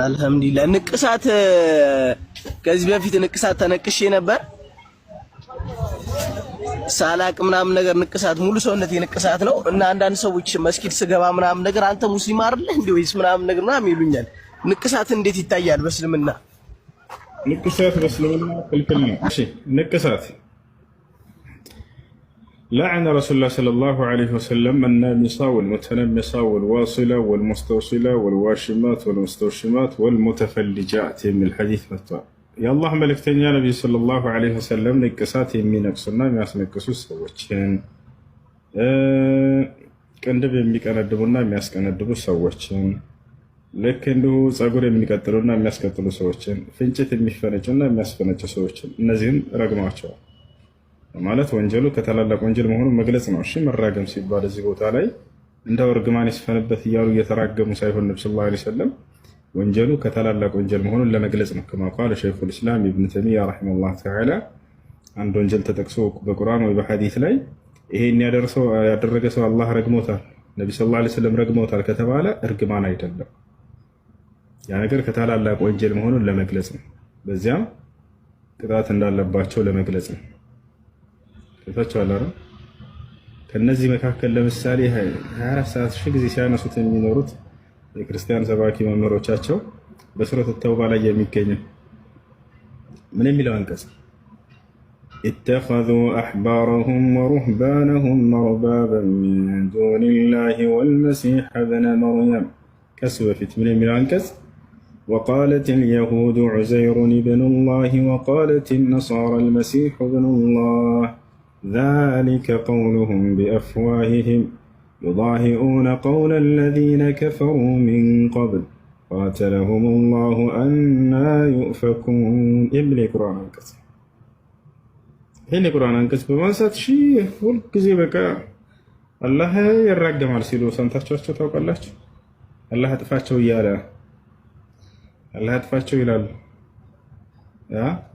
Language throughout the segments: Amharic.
አልሐምዱሊላህ ንቅሳት ከዚህ በፊት ንቅሳት ተነቅሼ ነበር ሳላቅ ምናምን ነገር ንቅሳት ሙሉ ሰውነቴ ንቅሳት ነው እና አንዳንድ ሰዎች መስጊድ ስገባ ምናምን ነገር አንተ ሙስሊም አይደለህ እንዴ ወይስ ምናምን ነገር ምናምን ይሉኛል። ንቅሳት እንዴት ይታያል በእስልምና? ንቅሳት በእስልምና ክልክል ነው። እሺ ንቅሳት لعن رسول الله صلى الله عليه وسلم النامصة والمتنمصة والواصلة والمستوصلة والواشمات والمستوشمات والمتفلجات من الحديث متى يا الله ملك تنيا نبي صلى الله عليه وسلم نقصات يمين نقصنا مياس نقصوا سوتشين كندب የሚቀነድቡና የሚያስቀነድቡ ሰዎችን ልክ እንደው ጸጉር የሚቀጥሉና የሚያስቀጥሉ ሰዎችን ፍንጭት የሚፈነጩና የሚያስፈነጩ ሰዎችን እነዚህን ረግማቸዋል ማለት ወንጀሉ ከታላላቅ ወንጀል መሆኑን መግለጽ ነው። እሺ መራገም ሲባል እዚህ ቦታ ላይ እንደው እርግማን ይስፈንበት እያሉ እየተራገሙ ሳይሆን ነብዩ ሰለላሁ ዐለይሂ ወሰለም ወንጀሉ ከታላላቅ ወንጀል መሆኑን ለመግለጽ ነው። ከማ ቃለ ሸይኹል ኢስላም ኢብኑ ተይሚያ ረሂመሁላህ ተዓላ አንድ ወንጀል ተጠቅሶ በቁርአን ወይ በሐዲስ ላይ ይሄን ያደረገ ሰው አላህ ረግሞታል፣ ነብዩ ሰለላሁ ዐለይሂ ወሰለም ረግሞታል ከተባለ እርግማን አይደለም። ያ ነገር ከታላላቅ ወንጀል መሆኑን ለመግለጽ ነው። በዚያም ቅጣት እንዳለባቸው ለመግለጽ ነው። ተታቻለ አይደል? ከነዚህ መካከል ለምሳሌ 24 ሰዓት ሺህ ጊዜ ሲያነሱት የሚኖሩት የክርስቲያን ሰባኪ መምህሮቻቸው በሱረት ተውባ ላይ የሚገኘው ምን የሚለው አንቀጽ اتخذوا احبارهم ورهبانهم اربابا من دون الله والمسيح ابن مريم كسوفت من የሚለው አንቀጽ وقالت اليهود عزير ابن الله وقالت النصارى المسيح ابن الله ذلك قولهم بأفواههم يضاهئون قول الذين كفروا من قبل قاتلهم الله أنا يؤفكون يبلي قرآن انكس هنا قرآن انكس بمانسات شيء فول كزي بكا الله يرقم على سيلو سانتاشو توقع الله تفاتشو يالا الله تفاتشو يلال يا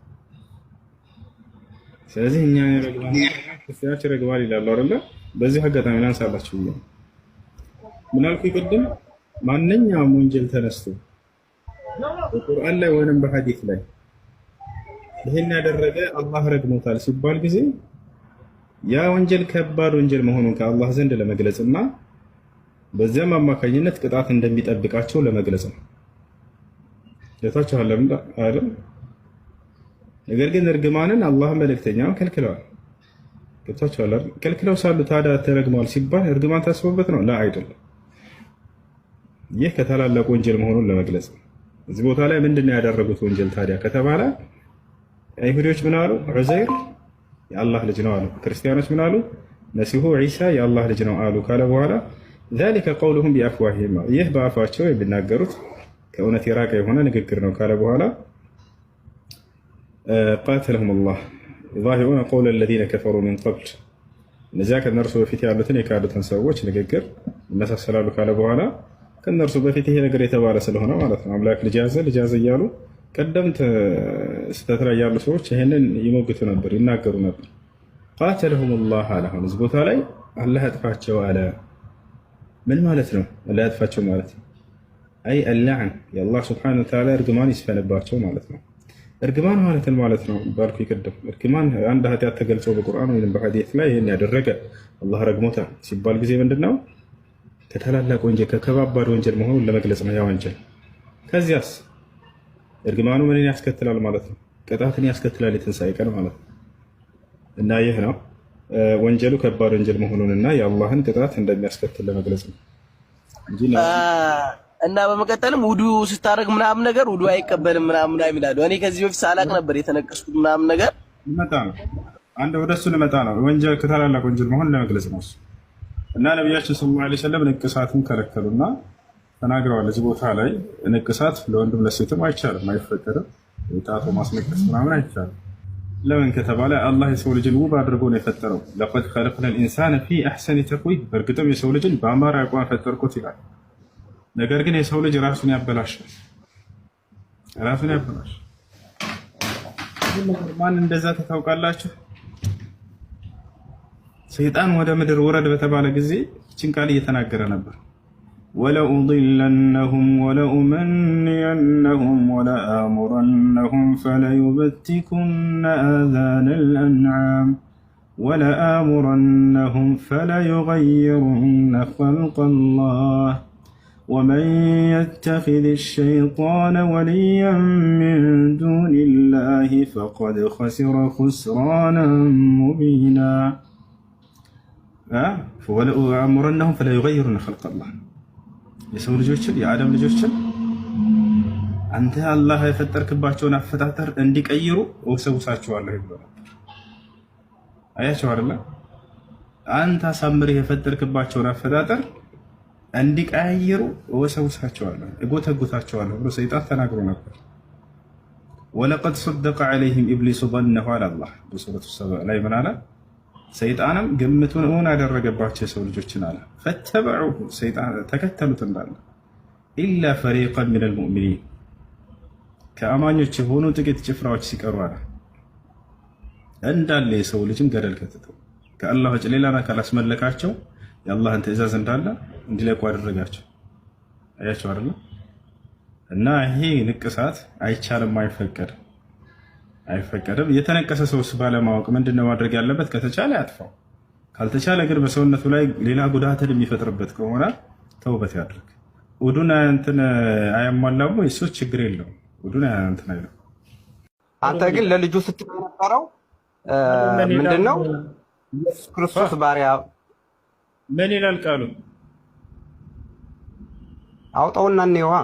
ስለዚህ እኛ ክርስቲያኖች ረግባል ይላሉ አይደል? በዚህ አጋጣሚ ላንሳላችሁ ይላል። ምን አልኩ ይቀድም ማንኛውም ወንጀል ተነስቶ በቁርአን ላይ ወይንም በሐዲስ ላይ ይሄን ያደረገ አላህ ረግሞታል ሲባል ጊዜ ያ ወንጀል ከባድ ወንጀል መሆኑን ከአላህ ዘንድ ለመግለጽና በዚያም አማካኝነት ቅጣት እንደሚጠብቃቸው ለመግለጽ ነው። ለታቻለ አይደል? ነገር ግን እርግማንን አላህ መልእክተኛው ከልክለዋል። ገብታችኋል? ከልክለው ሳሉ ታዲያ ተረግመዋል ሲባል እርግማን ታስቦበት ነው? ላ አይደለም። ይህ ከታላላቅ ወንጀል መሆኑን ለመግለጽ ነው። እዚህ ቦታ ላይ ምንድነው ያደረጉት ወንጀል ታዲያ ከተባለ አይሁዶች ምን አሉ? ዑዘይር የአላህ ልጅ ነው አሉ። ክርስቲያኖች ምን አሉ? መሲሁ ዒሳ የአላህ ልጅ ነው አሉ ካለ በኋላ ذلك قولهم بأفواههم ይህ በአፋቸው የሚናገሩት ከእውነት የራቀ የሆነ ንግግር ነው ካለ በኋላ قاتلهم الله يظاهرون قول الذين كفروا من قبل እነዚያ ከነርሱ በፊት ያሉትን የካዱትን ሰዎች ንግግር መሳሰላሉ ካለ በኋላ ከነርሱ በፊት ይሄ ነገር የተባለ ስለሆነ ማለት ነው አምላክ ልጅ ያዘ እያሉ ቀደምት ስተት ላይ ያሉ ሰዎች ይሄንን ይሞግቱ ነበር፣ ይናገሩ ነበር። قاتلهم الله አለ። አሁን እዚህ ቦታ ላይ አላህ ያጥፋቸው አለ። ምን ማለት ነው አላህ ያጥፋቸው ማለት? አይ اللعن የአላህ Subhanahu Wa Ta'ala እርግማን ይስፈንባቸው ማለት ነው። እርግማን ማለት ነው ባልኩ ይቀደም እርግማን አንድ ኃጢአት ተገልጾ በቁርአን ወይም በሐዲስ ላይ ይሄን ያደረገ አላህ ረግሞታል ሲባል ጊዜ ምንድነው ከታላላቅ ወንጀል ከከባድ ወንጀል መሆኑን ለመግለጽ ነው ያ ወንጀል። ከዚያስ እርግማኑ ምንን ያስከትላል ማለት ነው? ቅጣትን ያስከትላል የትንሣኤ ቀን ማለት ነው። እና ይህ ነው ወንጀሉ ከባድ ወንጀል መሆኑንና የአላህን ቅጣት እንደሚያስከትል ለመግለጽ ነው እንጂ እና በመቀጠልም ውዱ ስታረግ ምናምን ነገር ውዱ አይቀበልም ምናምን ይላሉ። እኔ ከዚህ በፊት ሳላቅ ነበር የተነቀስኩት ምናምን ነገር መጣ ነው። አንድ ወደሱ ልመጣ ነው። ወንጀል ከታላላቅ ወንጀል መሆኑን ለመግለጽ ነው እና ነብያችን ሰለላሁ ዐለይሂ ወሰለም ንቅሳትን ከለከሉና ተናግረዋል። እዚህ ቦታ ላይ ንቅሳት ለወንድም ለሴትም አይቻልም፣ አይፈቀድም። የጣቶ ማስነቀስ ምናምን አይቻልም። ለምን ከተባለ አላህ የሰው ልጅን ውብ አድርጎ ነው የፈጠረው። ለቀድ ኸለቅነል ኢንሳነ ፊ አሕሰኒ ተቅዊም፣ በእርግጥም የሰው ልጅን በአማረ አቋም ፈጠርኩት ይላል። ነገር ግን የሰው ልጅ ራሱን ያበላሻል። ማን እንደዛ ታውቃላችሁ? ሰይጣን ወደ ምድር ወረድ በተባለ ጊዜ ይህችን ቃል እየተናገረ ነበር። ወለኡضለነሁም ወለኡመንየነሁም ወለአሙረነሁም ፈለዩበቲኩነ አዛነል አንዓም ወለአሙረነሁም ፈለዩገይሩነ ኸልቀላህ ወመን የተኺዝ ሸይጣነ ወልየን ሚን ዱኒላሂ ፈቀድ ኸሲረ ኹስራነን ሙቢና። ወለአሙረነሁም ፈለዩገይሩነ ኸልቀላህ የሰው ልጆችን የአደም ልጆችን አንተ አላህ የፈጠርክባቸውን አፈጣጠር እንዲቀይሩ እወሰውሳቸዋለሁ ይብላል። አያቸው አይደለ? አንተ አሳምረህ የፈጠርክባቸውን አፈጣጠር እንዲቀያይሩ እወሰውሳቸዋለሁ እጎተጉታቸዋለሁ ብሎ ሰይጣን ተናግሮ ነበር። ወለቀድ ሰደቀ ዐለይሂም ኢብሊሱ ظነሁ አለ አላህ በሱረቱ ሰባ ላይ ምን አለ? ሰይጣንም ግምቱን እውን አደረገባቸው የሰው ልጆችን አለ። ፈተበዑሁ ሰይጣን ተከተሉት እንዳለ ኢላ ፈሪቀን ሚነል ሙእሚኒን ከአማኞች የሆኑ ጥቂት ጭፍራዎች ሲቀሩ አለ እንዳለ የሰው ልጅን ገደል ከተተው ከአላህ ውጭ ሌላን አካል አስመለካቸው የአላህን ትእዛዝ እንዳለ እንዲለቁ አደረጋቸው። አያቸው አይደል? እና ይሄ ንቅሳት አይቻልም፣ አይፈቀድም። የተነቀሰ ሰውስ ባለማወቅ ምንድነው ማድረግ ያለበት? ከተቻለ ያጥፋው፣ ካልተቻለ ግን በሰውነቱ ላይ ሌላ ጉዳትን የሚፈጥርበት ከሆነ ተውበት ያድርግ። ውዱን እንትን አያሟላም ወይ? እሱ ችግር የለውም። ውዱን እንትን አይደለም። አንተ ግን ለልጁ ስትል የነበረው ምንድነው? ኢየሱስ ክርስቶስ ባሪያ ምን ይላል ቃሉ? አውጣውና እንየዋ።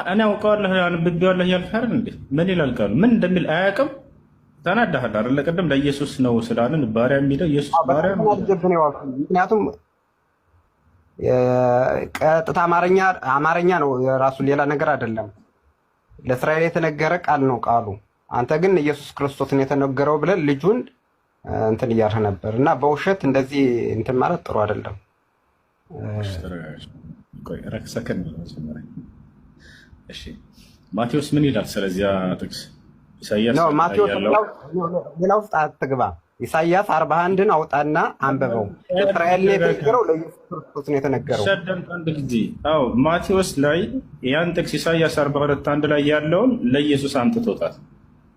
እኔ አውቀዋለሁ አንብቤዋለሁ እያልክ አይደል እንዴ? ምን ይላል ቃሉ? ምን እንደሚል አያውቅም። ተናዳሃል አይደል? ቅድም ለኢየሱስ ነው ስላልን ባሪያ የሚለው ኢየሱስ ባሪያ ነው። ምክንያቱም ቀጥታ አማርኛ ነው የራሱ ሌላ ነገር አይደለም። ለእስራኤል የተነገረ ቃል ነው ቃሉ። አንተ ግን ኢየሱስ ክርስቶስን የተነገረው ብለን ልጁን እንትን እያልህ ነበር እና በውሸት እንደዚህ እንትን ማለት ጥሩ አይደለም። ማቴዎስ ምን ይላል ስለዚያ ጥቅስ? ኢሳይያስ ነው ማቴዎስ ሌላ ውስጥ አትግባ። ኢሳይያስ 41ን አውጣና አንበበው። ለእስራኤል ነው የተነገረው፣ ለኢየሱስ ክርስቶስ ነው የተነገረው። አንድ ጊዜ አዎ፣ ማቴዎስ ላይ ያን ጥቅስ ኢሳይያስ 42:1 ላይ ያለውን ለኢየሱስ አምጥቶታል።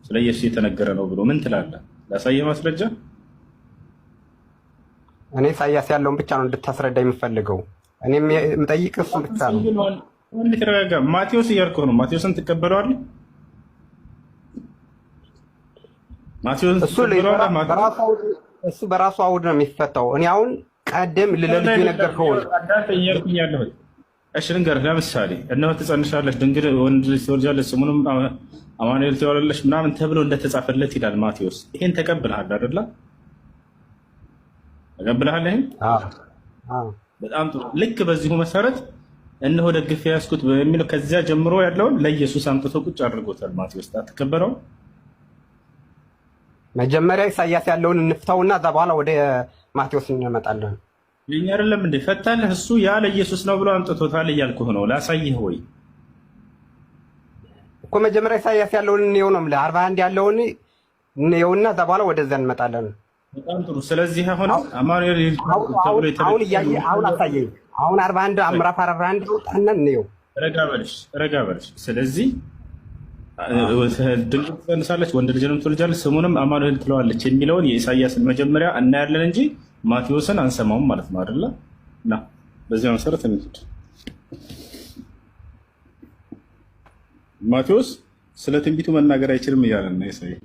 ስለ ኢየሱስ የተነገረ ነው ብሎ ምን ትላለህ? ላሳየህ ማስረጃ። እኔ ኢሳይያስ ያለውን ብቻ ነው እንድታስረዳ የምፈልገው። እኔ የምጠይቅ እሱ ብቻ ነው። እንዴት ተረጋጋ። ማቴዎስ እያልኩህ ነው። ማቴዎስን ትቀበለዋለህ? ማቴዎስ እሱ በራሱ አውድ ነው የሚፈታው። እኔ አሁን ቀደም ለልጁ የነገርከው እያልኩኝ ያለሁት እሺ፣ ልንገርህ። ለምሳሌ እነሆ ትጸንሻለሽ፣ ድንግል ወንድ ልጅ ትወልጃለሽ፣ ስሙንም አማኑኤል ትይዋለሽ ምናምን ተብሎ እንደተጻፈለት ይላል ማቴዎስ። ይሄን ተቀብለሃል አይደለ? ተቀብለሃል? ይሄን በጣም ጥሩ። ልክ በዚሁ መሰረት እነሆ ደግፌ ያዝኩት በሚለው ከዚያ ጀምሮ ያለውን ለኢየሱስ አምጥቶ ቁጭ አድርጎታል ማቴዎስ። አትቀበለው? መጀመሪያ ኢሳይያስ ያለውን እንፍታውና እዛ በኋላ ወደ ማቴዎስ እንመጣለን። ይሄን አይደለም እንዴ ፈታለህ? እሱ ያ ለኢየሱስ ነው ብሎ አምጥቶታል እያልኩህ ነው። ላሳይህ ወይ እኮ መጀመሪያ ኢሳይያስ ያለውን እንየው ነው የምልህ። 41 ያለውን እንየውና እዛ በኋላ ወደዚያ እንመጣለን። በጣም ጥሩ። ስለዚህ አሁን አማኑኤል አሁን አሳየኝ። አሁን 41 ምዕራፍ 41 ወጣና እንየው። ረጋ በልሽ። ስለዚህ ድንግል ትጸንሳለች፣ ወንድ ልጅንም ትወልጃለች፣ ስሙንም አማኑኤል ትለዋለች የሚለውን የኢሳይያስን መጀመሪያ እናያለን እንጂ ማቴዎስን አንሰማውም ማለት ነው አይደለ? እና በዚያ መሰረት እንሂድ። ማቴዎስ ስለ ትንቢቱ መናገር አይችልም እያለ ነው ኢሳይያስ።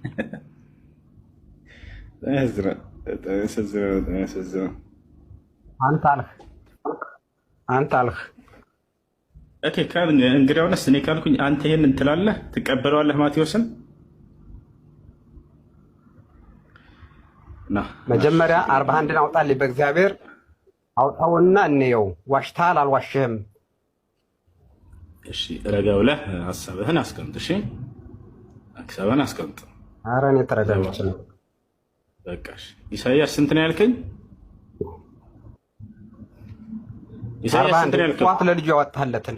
አንተ አልህ እንግዲያውንስ እኔ ካልኩኝ አንተ ይሄን እንትላለህ፣ ትቀበለዋለህ ማቴዎስን? መጀመሪያ 41ን አውጣልኝ፣ በእግዚአብሔር አውጣውና እንየው። ዋሽተሃል አልዋሽህም? እሺ ረጋ ብለህ ሀሳብህን አስቀምጥ። እሺ ሀሳብህን አስቀምጥ። ኧረ እኔ ተረጋግቼ ነው። በቃ ኢሳይያስ ስንት ነው ያልከኝ? ኢሳይያስ ስንት ነው ያልከኝ? ጠዋት ለልጁ ያወጣለትን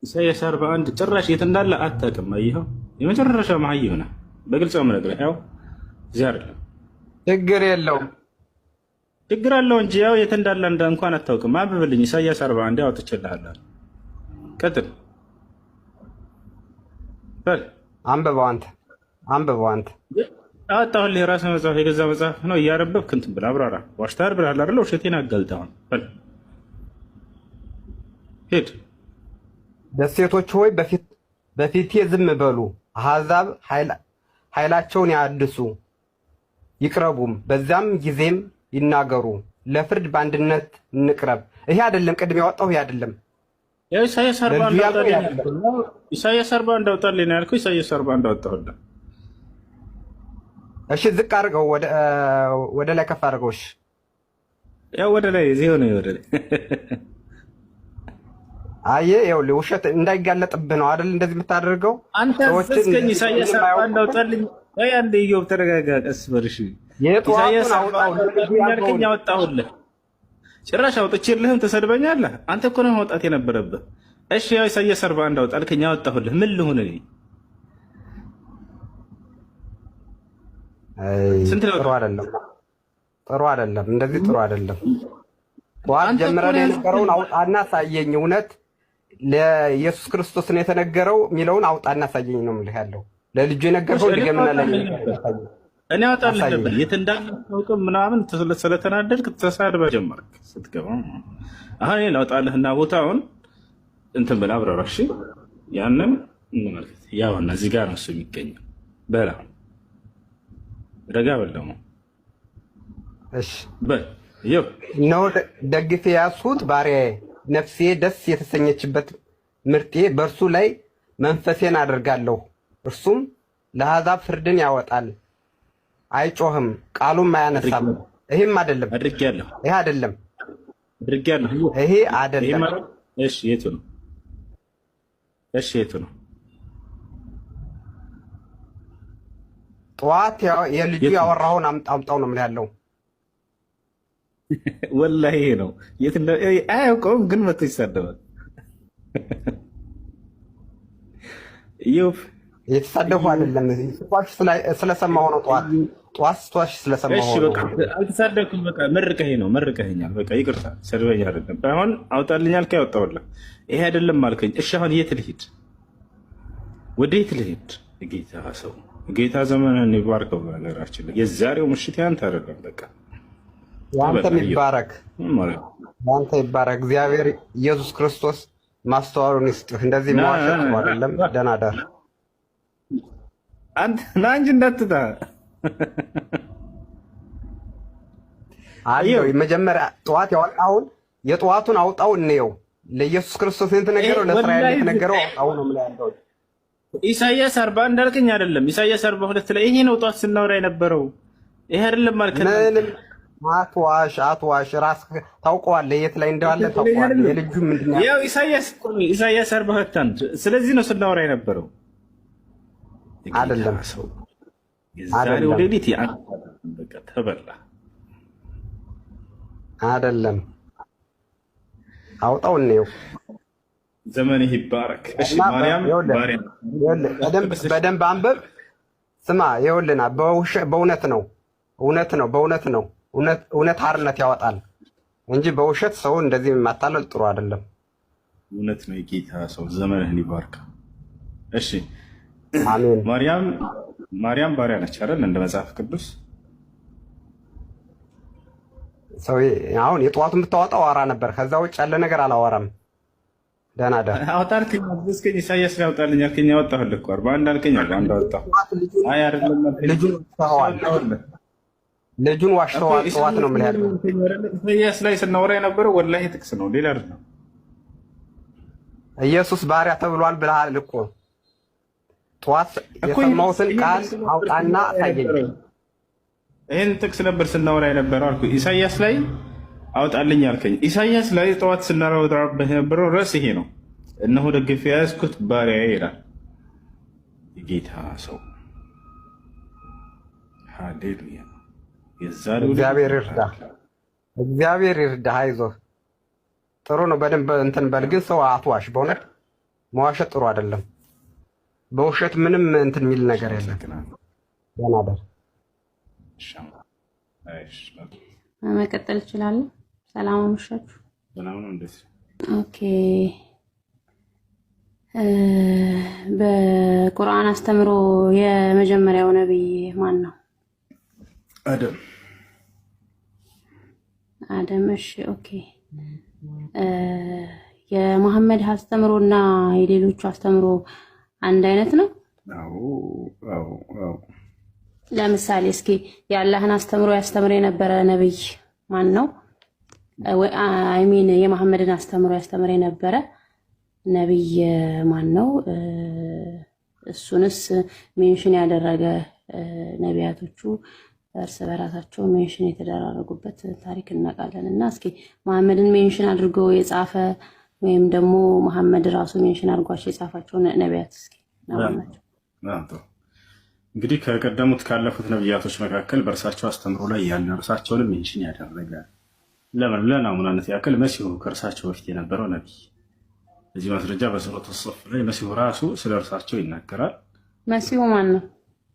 ኢሳይያስ 41 ጭራሽ የት እንዳለ አታውቅም። አየኸው? የመጨረሻ መሀይም ነህ። በግልጽ ነው የምነግርህ። ያው እዚህ አይደለም። ችግር የለውም ችግር አለው እንጂ ያው የት እንዳለ እንኳን አታውቅም። አንብብልኝ ኢሳይያስ 41 አውጥቼልሃለሁ። ቀጥል በል አንብበው አንተ አወጣሁልህ። የራስህ መጽሐፍ የገዛ መጽሐፍ ነው እያረበብክ እንትን ብለህ አብራራ። ዋሽታር ብለሃል አይደለ? ውሸቴን አጋልጠዋል። በል ሂድ። ደሴቶች ሆይ በፊቴ ዝም በሉ፣ አሕዛብ ኃይላቸውን ያድሱ ይቅረቡም፣ በዛም ጊዜም ይናገሩ፣ ለፍርድ በአንድነት እንቅረብ። ይሄ አይደለም ቅድም ያወጣው፣ ይሄ አይደለም። ኢሳይያስ 40 እንዳውጣልኝ ነው ያልኩህ። ኢሳይያስ 40 እንዳወጣሁልህ። እሺ ዝቅ አድርገው፣ ወደ ላይ ከፍ አድርገው። እሺ ያው ወደ ላይ እዚህ ሆነ ወደ ላይ አየህ፣ ይኸውልህ ውሸት እንዳይጋለጥብህ ነው አይደል እንደዚህ የምታደርገው አንተ። እስከኝ ኢሳይያስ 40 እንዳውጣልኝ። አይ አንዴ ኢዮብ ተረጋጋ፣ ቀስ በርሽ። ኢሳይያስ 40 አወጣሁልህ። ጭራሽ አውጥቼልህም ትሰድበኛለህ። አንተ እኮ ነው ማውጣት የነበረብህ። እሺ ያው ኢሳይያስ 40 እንዳውጣልኝ አወጣሁልህ። ምን ልሁን እኔ? ጥሩ አይደለም፣ እንደዚህ ጥሩ አይደለም። ጠዋት ጀምረን የነበረውን አውጣና ሳየኝ። እውነት ለኢየሱስ ክርስቶስ ነው የተነገረው የሚለውን አውጣና ሳየኝ ነው የምልህ ያለው። ለልጁ የነገርከው ድገምና እኔ አወጣልህ ነበር። የት እንዳለ አታውቅም ምናምን ስለተናደድክ ተሳድበህ ጀመርክ ስትገባ። አሁን እኔ ላውጣልህና ቦታውን እንትን ብለህ አብረራ። እሺ ያንን እንመልከት። ያውና እዚህ ጋር ነው እሱ የሚገኘው። በላ ረጋ በል ደግሞ። እሺ በል ይኸው ነው ደግፌ ያዝሁት ባሪያዬ፣ ነፍሴ ደስ የተሰኘችበት ምርጤ። በእርሱ ላይ መንፈሴን አደርጋለሁ። እርሱም ለአሕዛብ ፍርድን ያወጣል። አይጮህም፣ ቃሉም አያነሳም። ይሄም አይደለም አድርጌያለሁ። ይሄ አይደለም አድርጌያለሁ። ይሄ አይደለም። እሺ የቱ ነው? እሺ የቱ ነው? ጠዋት የልጁ ያወራውን አምጣው ነው ምን ያለው። ወላሂ ይሄ ነው። የት እንደ አያውቀውም ግን መጥቶ ይሳደባል። ኢዮብ የተሳደቡ አይደለም። ስትዋሽ ስለሰማሁ ነው። ጠዋት ስትዋሽ ስለሰማሁ ነው። አልተሳደብኩም። በቃ መርቀኸኛል። በቃ ይቅርታ፣ ሰድበኝ አይደለም። አሁን አውጣልኝ አልከኝ፣ አወጣሁልህ። ይሄ አይደለም አልከኝ። እሺ አሁን የት ልሂድ? ወደ የት ልሂድ? ጌታ ሰው ጌታ ዘመንን ይባርከው። በነገራችን ላይ የዛሬው ምሽት ያንተ አይደለም። በቃ ያንተ ይባረክ፣ ያንተ ይባረክ። እግዚአብሔር ኢየሱስ ክርስቶስ ማስተዋሉን ይስጥህ። እንደዚህ መዋሸት አይደለም። ደህና ደር አንተ ና እንጂ እንዳትታ አየው። መጀመሪያ ጠዋት ያወጣውን የጠዋቱን አውጣው እንየው። ለኢየሱስ ክርስቶስ የተነገረው ለእስራኤል የተነገረው አውጣው ነው ምን ያለው። ኢሳይያስ 40 እንዳልከኝ አይደለም። ኢሳይያስ 42 ላይ ይሄ ነው ጠዋት ስናወራ የነበረው። ይሄ አይደለም ማለት ነው። ምንም አትዋሽ። ራስህ ታውቀዋለህ፣ የት ላይ እንዳለ ታውቀዋለህ። የልጁ ምንድነው? ያው ኢሳይያስ 42 አንድ። ስለዚህ ነው ስናወራ የነበረው አይደለም። የዛሬው ሌሊት በቃ ተበላ አይደለም። አውጣው እንየው። ዘመንህ ይባረክ። እሺ ማርያም በደንብ አንበብ። ስማ ይኸውልና፣ በእውነት ነው። እውነት ሓርነት ያወጣል እንጂ በውሸት ሰው እንደዚህ ማታለል ጥሩ አይደለም። እውነት ነው። የጌታ ሰው ዘመንህን ይባርክ። እሺ አሜን። ማርያም ባሪያ ነች አይደል? እንደ መጽሐፍ ቅዱስ ሰው አሁን የጠዋቱን ብታወጣው አወራ ነበር። ከዛ ውጭ ያለ ነገር አላወራም። ደህና ደር አውጣልኝ። እስከኝ ኢሳይያስ ላይ አውጣልኝ አልከኝ፣ አወጣሁልህ እኮ 41 አልከኝ። 41 አወጣሁ። አይ አይደለም ልጁን ዋሽተዋል። ጠዋት ነው ምን ያለው። ኢሳይያስ ላይ ስናወራ የነበረው ወላሂ ጥቅስ ነው፣ ሌላ አይደለም። ኢየሱስ ባሪያ ተብሏል ብለሃል እኮ። ጠዋት የሰማሁትን ቃል አውጣና አሳየኝ። ይህን ጥቅስ ነበር ስናወራ የነበረው አልኩ። ኢሳይያስ ላይ አውጣልኝ አልከኝ። ኢሳይያስ ላይ ጠዋት ስናወራበት የነበረው ርዕስ ይሄ ነው። እነሆ ደግፌ የያዝኩት ባሪያዬ ይላል የጌታ ሰው። ሃሌሉያ። እግዚአብሔር ይርዳህ። አይዞህ፣ ጥሩ ነው። በደንብ እንትን በል። ግን ሰው አትዋሽ። በእውነት መዋሸት ጥሩ አይደለም። በውሸት ምንም እንትን የሚል ነገር የለም። ደህና ደር መቀጠል እችላለሁ። ሰላም አመሻችሁ። ሰላም ነው እንዴት? ኦኬ በቁርአን አስተምሮ የመጀመሪያው ነብይ ማን ነው? አደም። እሺ ኦኬ የመሐመድ አስተምሮና የሌሎቹ አስተምሮ አንድ አይነት ነው? አዎ። ለምሳሌ እስኪ የአላህን አስተምሮ ያስተምር የነበረ ነብይ ማን ነው? የመሐመድን አስተምሮ ያስተምር የነበረ ነብይ ማን ነው? እሱንስ ሜንሽን ያደረገ ነቢያቶቹ እርስ በራሳቸው ሜንሽን የተደራረጉበት ታሪክ እናውቃለን። እና እስኪ መሐመድን ሜንሽን አድርጎ የጻፈ ወይም ደግሞ መሐመድ ራሱ ሜንሽን አድርጓቸው የጻፋቸው ነቢያት እስኪ ናቸው። እንግዲህ ከቀደሙት ካለፉት ነቢያቶች መካከል በእርሳቸው አስተምሮ ላይ ያለ እርሳቸውንም ሜንሽን ያደረገ ለናሙናነት ያክል መሲሁ ከእርሳቸው በፊት የነበረው ነቢይ። እዚህ ማስረጃ በሱረቱ ሶፍ ላይ መሲሁ ራሱ ስለ እርሳቸው ይናገራል። መሲሁ ማን ነው?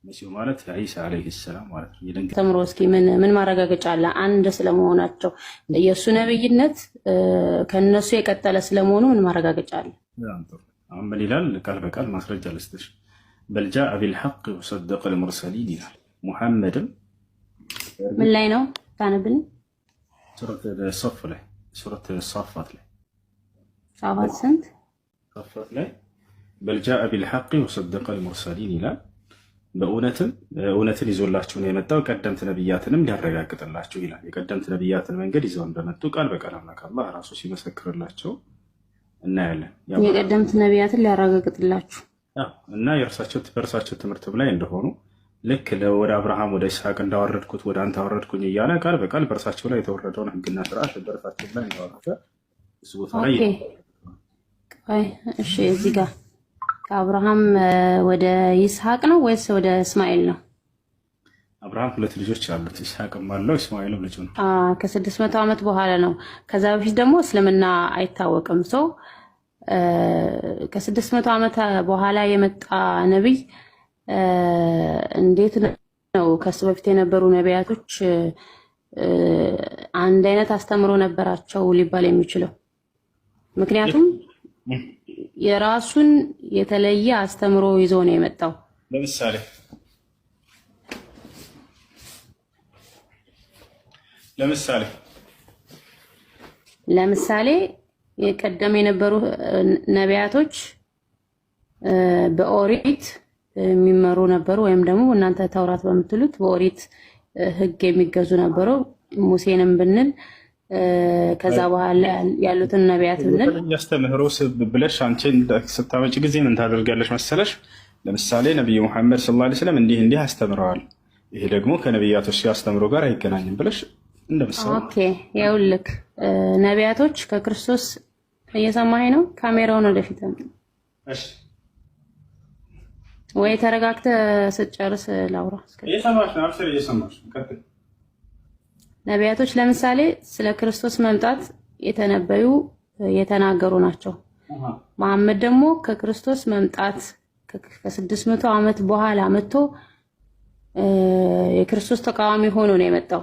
መሲሁ ማለት ዒሳ ዓለይሂ ሰላም ማለት ነው። ተምሮ እስኪ ምን ማረጋገጫ አለ አንድ ስለመሆናቸው የእሱ ነብይነት ከነሱ የቀጠለ ስለመሆኑ ምን ማረጋገጫ አለ? አሁን ምን ይላል? ቃል በቃል ማስረጃ ልስጥሽ። በልጃአ ቢልሐቅ ወሰደቀ ልሙርሰሊን ይላል። ሙሐመድም ምን ላይ ነው ታነብን? ሱረት ሶፍ ላይ ሱረት ሷፋት ላይ ሷፋት ስንት ሷፋት ላይ በልጃአ ቢልሐቅ ወሰደቀ ልሙርሰሊን ይላል። እውነትን ይዞላችሁ ነው የመጣው ቀደምት ነቢያትንም ሊያረጋግጥላችሁ ይላል። የቀደምት ነቢያትን መንገድ ይዘው እንደመጡ ቃል በቃል አምላክ አላህ ራሱ ሲመሰክርላቸው እናያለን። የቀደምት ነቢያትን ሊያረጋግጥላችሁ እና በእርሳቸው ትምህርት ላይ እንደሆኑ ልክ ወደ አብርሃም ወደ ይስሐቅ እንዳወረድኩት ወደ አንተ አወረድኩኝ እያለ ቃል በቃል በእርሳቸው ላይ የተወረደውን ሕግና ስርዓት በእርሳቸው ላይ እንዳወረደ እሱ ቦታ ላይ እሺ እዚህ ጋር ከአብርሃም ወደ ይስሐቅ ነው ወይስ ወደ እስማኤል ነው? አብርሃም ሁለት ልጆች አሉት፣ ይስሐቅም አለው እስማኤልም ልጅ ነው። ከ600 ዓመት በኋላ ነው። ከዛ በፊት ደግሞ እስልምና አይታወቅም። ሰው ከ600 ዓመት በኋላ የመጣ ነብይ እንዴት ነው ከሱ በፊት የነበሩ ነቢያቶች አንድ አይነት አስተምሮ ነበራቸው ሊባል የሚችለው? ምክንያቱም የራሱን የተለየ አስተምሮ ይዞ ነው የመጣው። ለምሳሌ የቀደም የነበሩ ነቢያቶች በኦሪት የሚመሩ ነበሩ፣ ወይም ደግሞ እናንተ ተውራት በምትሉት በኦሪት ሕግ የሚገዙ ነበሩ። ሙሴንም ብንል ከዛ በኋላ ያሉትን ነቢያት ብንል ያስተምህሮ ብለሽ አንቺ ስታመጪ ጊዜ ምን ታደርጋለሽ መሰለሽ? ለምሳሌ ነብዩ መሐመድ ሰለላሁ ዐለይሂ ወሰለም እንዲህ አስተምረዋል፣ ይሄ ደግሞ ከነቢያቶች አስተምሮ ጋር አይገናኝም ብለሽ እንደምሳሌ። ኦኬ ይኸውልህ ነቢያቶች ከክርስቶስ እየሰማኸኝ ነው? ካሜራውን ወደፊት እሺ፣ ወይ ተረጋግተህ ስትጨርስ ላውራ። እየሰማሽ ነው? አብሽር፣ እየሰማሽ ቀጥል። ነቢያቶች ለምሳሌ ስለ ክርስቶስ መምጣት የተነበዩ የተናገሩ ናቸው። መሐመድ ደግሞ ከክርስቶስ መምጣት ከ600 ዓመት በኋላ መጥቶ የክርስቶስ ተቃዋሚ ሆኖ ነው የመጣው።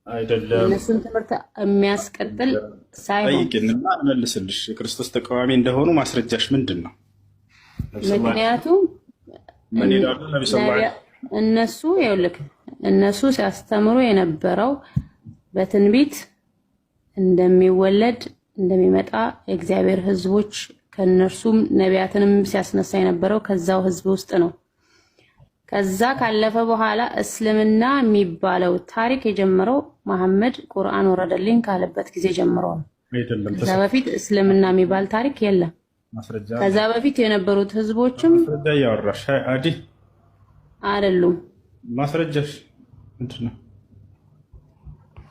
አይደለም እነሱን ትምህርት የሚያስቀጥል ሳይሆን ጠይቅንና መልስልሽ። የክርስቶስ ተቃዋሚ እንደሆኑ ማስረጃሽ ምንድን ነው? ምክንያቱም እነሱ ይኸውልህ እነሱ ሲያስተምሩ የነበረው በትንቢት እንደሚወለድ እንደሚመጣ የእግዚአብሔር ሕዝቦች ከነርሱም ነቢያትንም ሲያስነሳ የነበረው ከዛው ሕዝብ ውስጥ ነው። ከዛ ካለፈ በኋላ እስልምና የሚባለው ታሪክ የጀመረው መሐመድ ቁርአን ወረደልኝ ካለበት ጊዜ ጀምሮ ነው። ከዛ በፊት እስልምና የሚባል ታሪክ የለም። ከዛ በፊት የነበሩት ሕዝቦችም ማስረጃ ያወራሽ አይደሉም። ማስረጃሽ ምንድን ነው?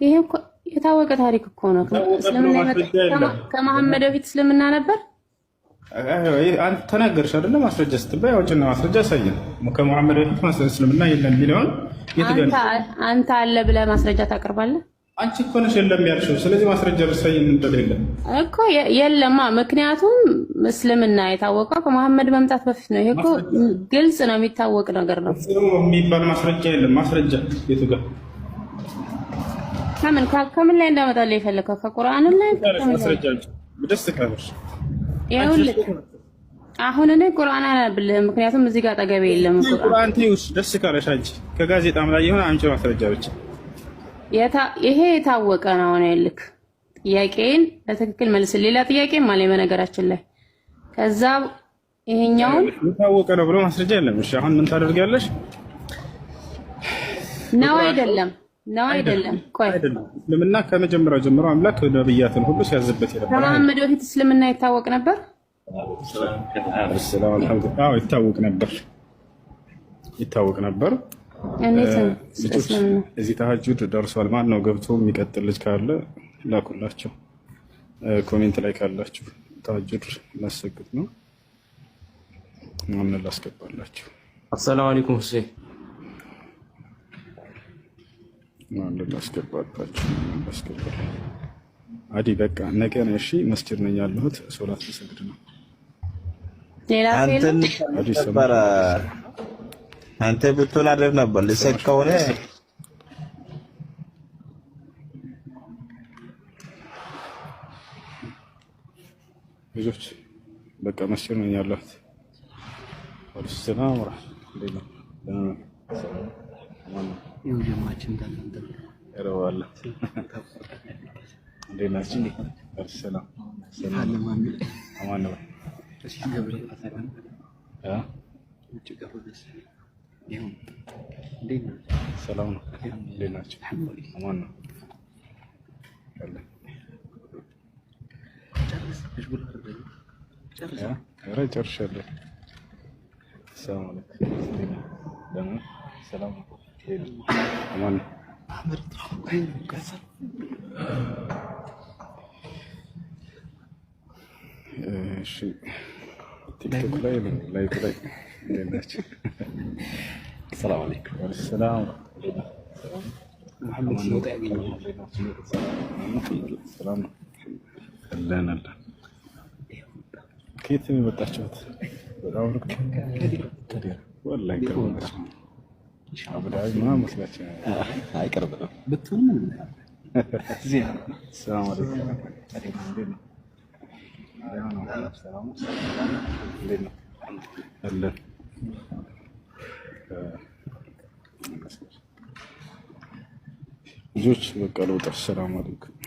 ይሄ እኮ የታወቀ ታሪክ እኮ ነው። እስልምና ከመሐመድ በፊት እስልምና ነበር። አንተ ተናገርሽ አይደለ? ማስረጃ ስትባይ አውጭና ማስረጃ ሳይን ከመሐመድ በፊት እስልምና የለም የሚለውን አንተ አለ ብለህ ማስረጃ ታቀርባለህ። አንቺ እኮ ነሽ የለም ያልሽው። ስለዚህ ማስረጃ ሳይን እንደሌለ እኮ የለማ። ምክንያቱም እስልምና የታወቀው ከመሐመድ መምጣት በፊት ነው። ይሄ እኮ ግልጽ ነው፣ የሚታወቅ ነገር ነው። የሚባል ማስረጃ የለም። ማስረጃ የቱ ጋር ከምን ላይ እንዳመጣልህ የፈለከው? ከቁርአን ላይ ማስረጃዎች ደስ ካለሽ ይኸውልህ፣ አሁን እኔ ቁርአን አላብልህም፣ ምክንያቱም እዚህ ጋር አጠገቤ የለም ቁርአን። ትይውስ ደስ ካለሽ አንቺ ከጋዜጣም ላይ ይሁን አምጪ ማስረጃዎች። ይሄ የታወቀ ነው። እኔ ልክ ጥያቄን በትክክል መልስ። ሌላ ጥያቄም አለኝ በነገራችን ላይ። ከዛ ይሄኛውን የታወቀ ነው ብሎ ማስረጃ የለም። እሺ አሁን ምን ታደርጊያለሽ? ነው አይደለም። ቆይ እስልምና ከመጀመሪያው ጀምሮ አምላክ ነብያትን ሁሉ ሲያዝበት ነበር። ከመሐመድ በፊት እስልምና ይታወቅ ነበር። ይታወቅ ነበር። እዚህ ተሐጁድ ደርሷል። ማን ነው ገብቶ የሚቀጥል ልጅ ካለ ላኩላቸው። ኮሜንት ላይ ካላችሁ ተሐጁድ ላሰግድ ነው። ማን ላስገባላችሁ? አሰላሙ አለይኩም ሁሴን ማን ላስገባላችሁ? አዲ በቃ ነገ ነው። እሺ መስጂድ ነኝ ያለሁት፣ ሶላት ልሰግድ ነው። አንተ ብትሆን አደረግ ነበር ልሰግ ከሆነ ልጆች በቃ መስጂድ ነኝ ያለሁት። ሰላም ወራህመቱላህ ሰላም ነው። እንዴት ናቸው? አማን ነው። ጨርሻለሁ። ሰላም አለይኩም። ሰላም አማን ነው። እሺ ቲክቶክ ላይ ላይቭ ላይ እንዴት ናቸው? ሰላም አለይኩም። ሰላም መሐመድ ሲወጣ ያገኘው ሰላም አለን አለን። ከየት ነው የመጣችሁት? በጣም ሩቅ ወላሂ ከሩቅ አብዳይ ምናምን መስላችሁ አይቀርብ ነው ብትሆን ምን ነው? ሰላም አለይኩም። አለን ልጆች በቃ ልውጣ። ሰላም አለይኩም።